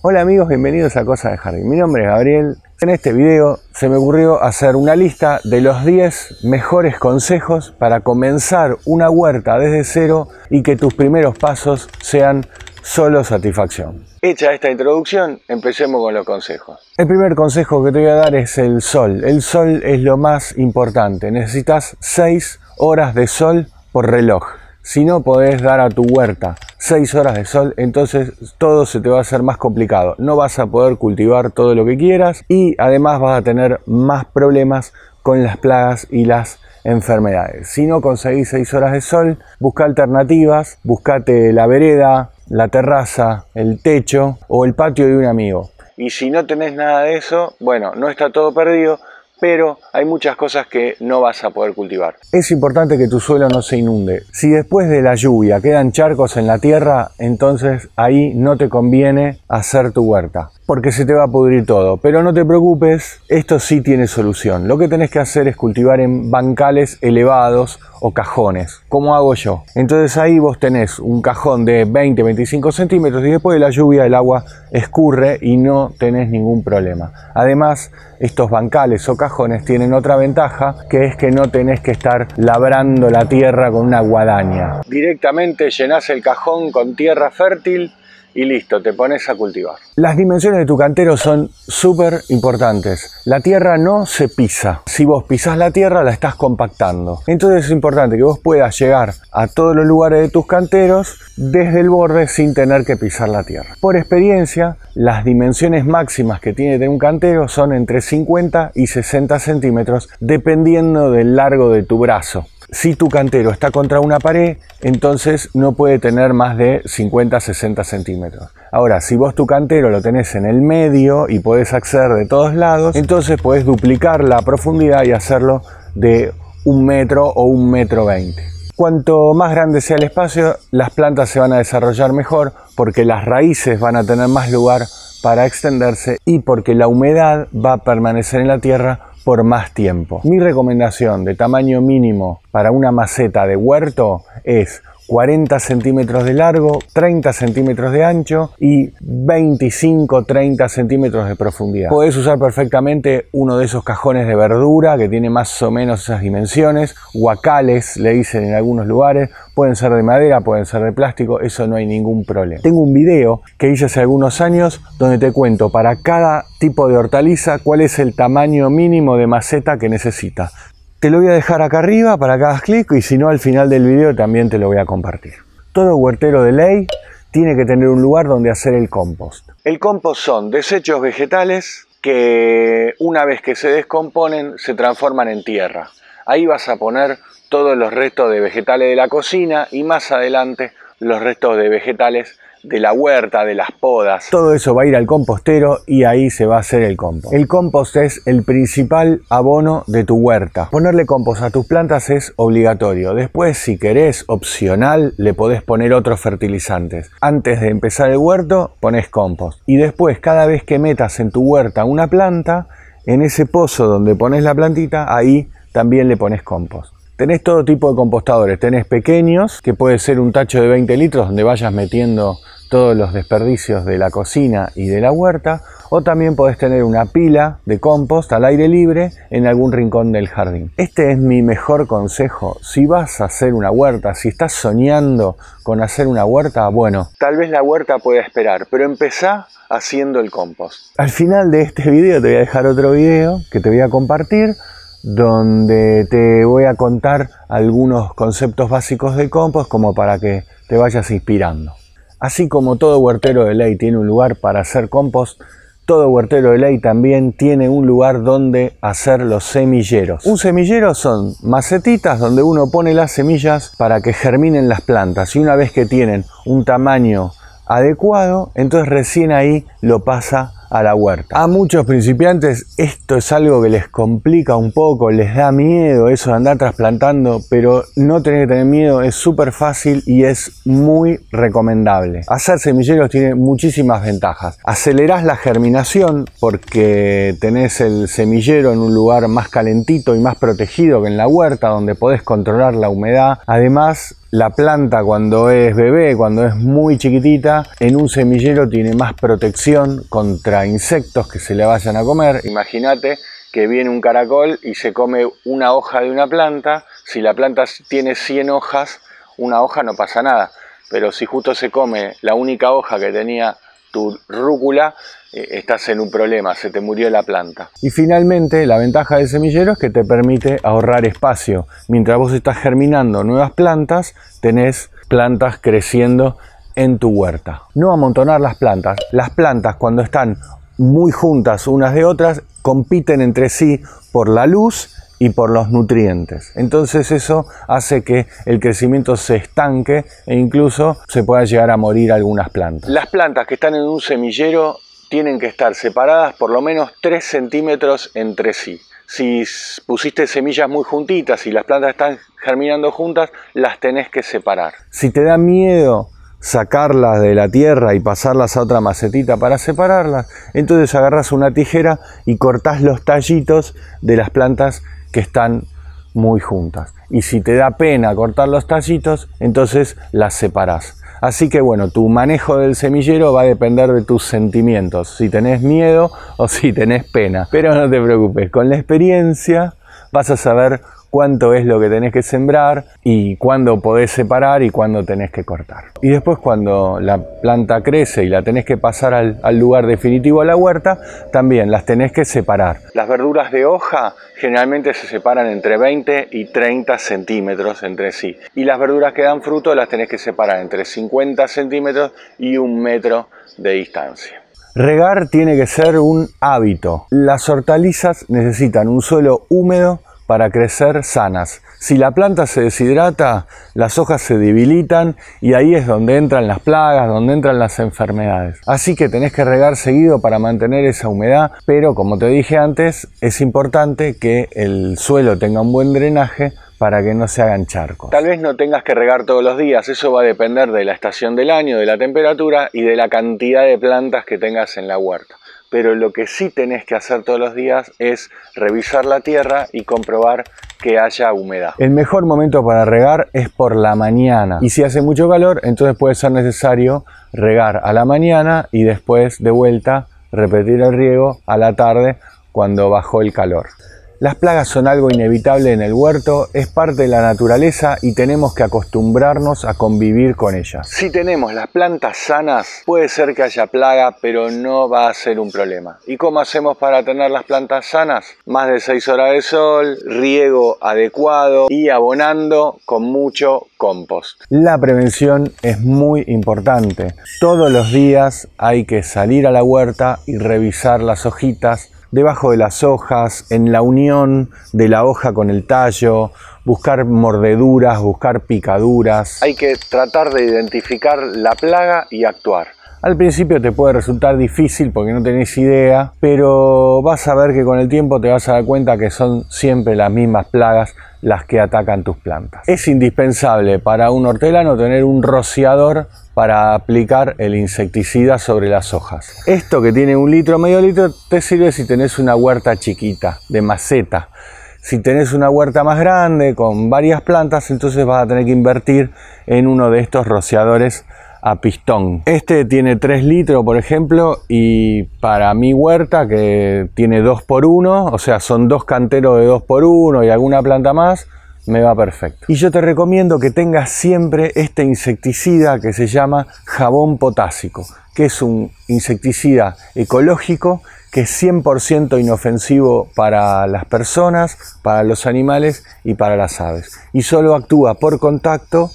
Hola amigos, bienvenidos a Cosas de Jardín. Mi nombre es Gabriel. En este video se me ocurrió hacer una lista de los 10 mejores consejos para comenzar una huerta desde cero y que tus primeros pasos sean solo satisfacción. Hecha esta introducción, empecemos con los consejos. El primer consejo que te voy a dar es el sol. El sol es lo más importante. Necesitas 6 horas de sol por reloj. Si no podés dar a tu huerta 6 horas de sol, entonces todo se te va a hacer más complicado. No vas a poder cultivar todo lo que quieras y además vas a tener más problemas con las plagas y las enfermedades. Si no conseguís 6 horas de sol, busca alternativas, buscate la vereda, la terraza, el techo o el patio de un amigo. Y si no tenés nada de eso, bueno, no está todo perdido, pero hay muchas cosas que no vas a poder cultivar. Es importante que tu suelo no se inunde. Si después de la lluvia quedan charcos en la tierra, entonces ahí no te conviene hacer tu huerta, porque se te va a pudrir todo. Pero no te preocupes, esto sí tiene solución. Lo que tenés que hacer es cultivar en bancales elevados o cajones, como hago yo. Entonces ahí vos tenés un cajón de 20-25 centímetros y después de la lluvia el agua escurre y no tenés ningún problema. Además, estos bancales o cajones tienen otra ventaja, que es que no tenés que estar labrando la tierra con una guadaña. Directamente llenás el cajón con tierra fértil y listo, te pones a cultivar. Las dimensiones de tu cantero son súper importantes. La tierra no se pisa. Si vos pisás la tierra, la estás compactando. Entonces es importante que vos puedas llegar a todos los lugares de tus canteros desde el borde sin tener que pisar la tierra. Por experiencia, las dimensiones máximas que tiene de un cantero son entre 50 y 60 centímetros, dependiendo del largo de tu brazo. Si tu cantero está contra una pared, entonces no puede tener más de 50-60 centímetros. Ahora, si vos tu cantero lo tenés en el medio y podés acceder de todos lados, entonces podés duplicar la profundidad y hacerlo de 1 metro o 1,20 metros. Cuanto más grande sea el espacio, las plantas se van a desarrollar mejor porque las raíces van a tener más lugar para extenderse y porque la humedad va a permanecer en la tierra por más tiempo. Mi recomendación de tamaño mínimo para una maceta de huerto es 40 centímetros de largo, 30 centímetros de ancho y 25-30 centímetros de profundidad. Podés usar perfectamente uno de esos cajones de verdura que tiene más o menos esas dimensiones, guacales le dicen en algunos lugares, pueden ser de madera, pueden ser de plástico, eso no hay ningún problema. Tengo un video que hice hace algunos años donde te cuento para cada tipo de hortaliza cuál es el tamaño mínimo de maceta que necesita. Te lo voy a dejar acá arriba para que hagas clic y si no al final del video también te lo voy a compartir. Todo huertero de ley tiene que tener un lugar donde hacer el compost. El compost son desechos vegetales que una vez que se descomponen se transforman en tierra. Ahí vas a poner todos los restos de vegetales de la cocina y más adelante los restos de vegetales de la huerta, de las podas. Todo eso va a ir al compostero y ahí se va a hacer el compost. El compost es el principal abono de tu huerta. Ponerle compost a tus plantas es obligatorio. Después, si querés, opcional, le podés poner otros fertilizantes. Antes de empezar el huerto, ponés compost. Y después, cada vez que metas en tu huerta una planta, en ese pozo donde pones la plantita, ahí también le pones compost. Tenés todo tipo de compostadores, tenés pequeños, que puede ser un tacho de 20 litros donde vayas metiendo todos los desperdicios de la cocina y de la huerta, o también podés tener una pila de compost al aire libre en algún rincón del jardín. Este es mi mejor consejo. Si vas a hacer una huerta, si estás soñando con hacer una huerta, bueno, tal vez la huerta pueda esperar, pero empezá haciendo el compost. Al final de este video te voy a dejar otro video que te voy a compartir, donde te voy a contar algunos conceptos básicos de compost como para que te vayas inspirando. Así como todo huertero de ley tiene un lugar para hacer compost, todo huertero de ley también tiene un lugar donde hacer los semilleros. Un semillero son macetitas donde uno pone las semillas para que germinen las plantas y una vez que tienen un tamaño adecuado, entonces recién ahí lo pasa a la huerta. A muchos principiantes esto es algo que les complica un poco, les da miedo eso de andar trasplantando, pero no tenés que tener miedo, es súper fácil y es muy recomendable. Hacer semilleros tiene muchísimas ventajas. Acelerás la germinación porque tenés el semillero en un lugar más calentito y más protegido que en la huerta, donde podés controlar la humedad. Además, la planta cuando es bebé, cuando es muy chiquitita, en un semillero tiene más protección contra insectos que se le vayan a comer. Imagínate que viene un caracol y se come una hoja de una planta. Si la planta tiene 100 hojas, una hoja no pasa nada, pero si justo se come la única hoja que tenía tu rúcula, estás en un problema, se te murió la planta. Y finalmente, la ventaja del semillero es que te permite ahorrar espacio. Mientras vos estás germinando nuevas plantas, tenés plantas creciendo en tu huerta. No amontonar las plantas. Las plantas, cuando están muy juntas unas de otras, compiten entre sí por la luz y por los nutrientes. Entonces eso hace que el crecimiento se estanque e incluso se pueda llegar a morir algunas plantas. Las plantas que están en un semillero tienen que estar separadas por lo menos 3 centímetros entre sí. Si pusiste semillas muy juntitas y las plantas están germinando juntas, las tenés que separar. Si te da miedo sacarlas de la tierra y pasarlas a otra macetita para separarlas, entonces agarras una tijera y cortás los tallitos de las plantas que están muy juntas. Y si te da pena cortar los tallitos, entonces las separás. Así que bueno, tu manejo del semillero va a depender de tus sentimientos, si tenés miedo o si tenés pena. Pero no te preocupes, con la experiencia vas a saber cuánto es lo que tenés que sembrar y cuándo podés separar y cuándo tenés que cortar. Y después, cuando la planta crece y la tenés que pasar al lugar definitivo a la huerta, también las tenés que separar. Las verduras de hoja generalmente se separan entre 20 y 30 centímetros entre sí. Y las verduras que dan fruto las tenés que separar entre 50 centímetros y 1 metro de distancia. Regar tiene que ser un hábito. Las hortalizas necesitan un suelo húmedo para crecer sanas. Si la planta se deshidrata, las hojas se debilitan y ahí es donde entran las plagas, donde entran las enfermedades. Así que tenés que regar seguido para mantener esa humedad, pero como te dije antes, es importante que el suelo tenga un buen drenaje para que no se hagan charcos. Tal vez no tengas que regar todos los días, eso va a depender de la estación del año, de la temperatura y de la cantidad de plantas que tengas en la huerta. Pero lo que sí tenés que hacer todos los días es revisar la tierra y comprobar que haya humedad. El mejor momento para regar es por la mañana. Y si hace mucho calor, entonces puede ser necesario regar a la mañana y después de vuelta repetir el riego a la tarde cuando bajó el calor. Las plagas son algo inevitable en el huerto, es parte de la naturaleza y tenemos que acostumbrarnos a convivir con ellas. Si tenemos las plantas sanas, puede ser que haya plaga, pero no va a ser un problema. ¿Y cómo hacemos para tener las plantas sanas? Más de 6 horas de sol, riego adecuado y abonando con mucho compost. La prevención es muy importante. Todos los días hay que salir a la huerta y revisar las hojitas, debajo de las hojas, en la unión de la hoja con el tallo, buscar mordeduras, buscar picaduras. Hay que tratar de identificar la plaga y actuar. Al principio te puede resultar difícil porque no tenés idea, pero vas a ver que con el tiempo te vas a dar cuenta que son siempre las mismas plagas las que atacan tus plantas. Es indispensable para un hortelano tener un rociador para aplicar el insecticida sobre las hojas. Esto, que tiene 1 litro, medio litro, te sirve si tenés una huerta chiquita, de maceta. Si tenés una huerta más grande, con varias plantas, entonces vas a tener que invertir en uno de estos rociadores a pistón. Este tiene 3 litros, por ejemplo, y para mi huerta, que tiene 2x1, o sea, son 2 canteros de 2x1 y alguna planta más, me va perfecto. Y yo te recomiendo que tengas siempre este insecticida que se llama jabón potásico, que es un insecticida ecológico que es 100% inofensivo para las personas, para los animales y para las aves. Y solo actúa por contacto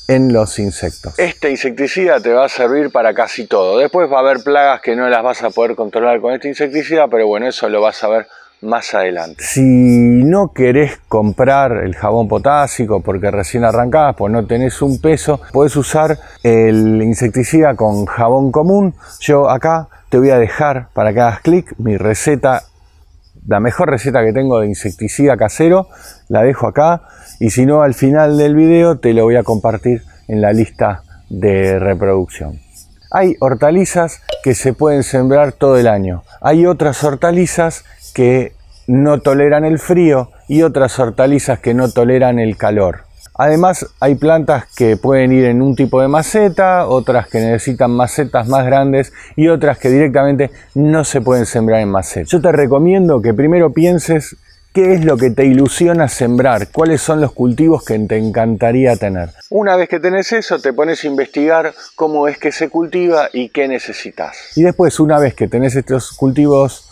en los insectos. Este insecticida te va a servir para casi todo. Después va a haber plagas que no las vas a poder controlar con este insecticida, pero bueno, eso lo vas a ver más adelante. Si no querés comprar el jabón potásico porque recién arrancás, pues no tenés un peso, podés usar el insecticida con jabón común. Yo acá te voy a dejar, para que hagas clic, mi receta, la mejor receta que tengo de insecticida casero, la dejo acá, y si no, al final del video te lo voy a compartir en la lista de reproducción. Hay hortalizas que se pueden sembrar todo el año. Hay otras hortalizas que no toleran el frío y otras hortalizas que no toleran el calor. Además, hay plantas que pueden ir en un tipo de maceta, otras que necesitan macetas más grandes y otras que directamente no se pueden sembrar en maceta. Yo te recomiendo que primero pienses qué es lo que te ilusiona sembrar, cuáles son los cultivos que te encantaría tener. Una vez que tenés eso, te pones a investigar cómo es que se cultiva y qué necesitas. Y después, una vez que tenés estos cultivos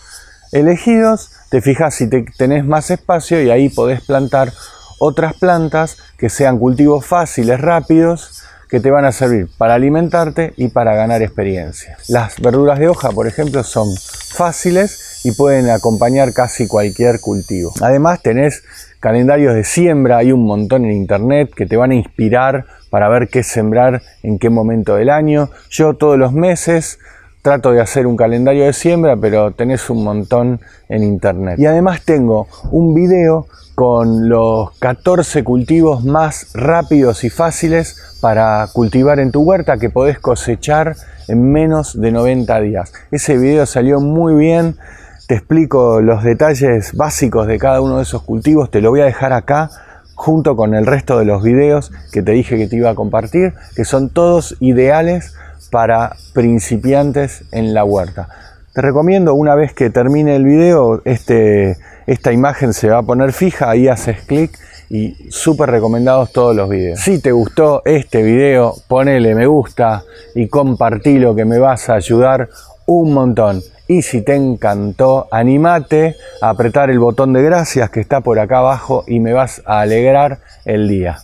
elegidos, te fijas si tenés más espacio y ahí podés plantar otras plantas que sean cultivos fáciles, rápidos, que te van a servir para alimentarte y para ganar experiencia. Las verduras de hoja, por ejemplo, son fáciles y pueden acompañar casi cualquier cultivo. Además, tenés calendarios de siembra, hay un montón en internet que te van a inspirar para ver qué sembrar en qué momento del año. Yo todos los meses trato de hacer un calendario de siembra, pero tenés un montón en internet. Y además tengo un video con los 14 cultivos más rápidos y fáciles para cultivar en tu huerta que podés cosechar en menos de 90 días. Ese video salió muy bien, te explico los detalles básicos de cada uno de esos cultivos, te lo voy a dejar acá junto con el resto de los videos que te dije que te iba a compartir, que son todos ideales para principiantes en la huerta. Te recomiendo, una vez que termine el video, esta imagen se va a poner fija, ahí haces clic y súper recomendados todos los videos. Si te gustó este video, ponele me gusta y compartilo, que me vas a ayudar un montón. Y si te encantó, animate a apretar el botón de gracias que está por acá abajo y me vas a alegrar el día.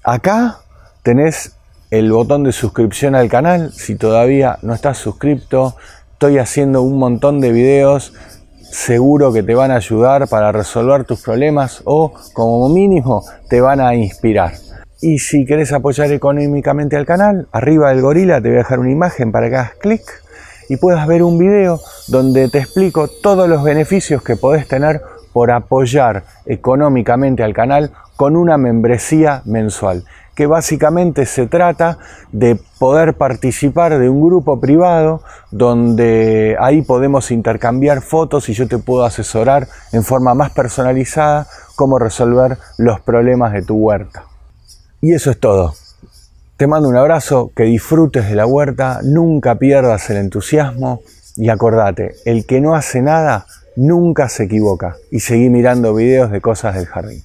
Acá tenés el botón de suscripción al canal. Si todavía no estás suscrito, estoy haciendo un montón de videos, seguro que te van a ayudar para resolver tus problemas o como mínimo te van a inspirar. Y si querés apoyar económicamente al canal, arriba del gorila te voy a dejar una imagen para que hagas clic y puedas ver un video donde te explico todos los beneficios que podés tener por apoyar económicamente al canal con una membresía mensual, que básicamente se trata de poder participar de un grupo privado donde ahí podemos intercambiar fotos y yo te puedo asesorar en forma más personalizada cómo resolver los problemas de tu huerta. Y eso es todo. Te mando un abrazo, que disfrutes de la huerta, nunca pierdas el entusiasmo y acordate, el que no hace nada nunca se equivoca, y seguí mirando videos de cosas del jardín.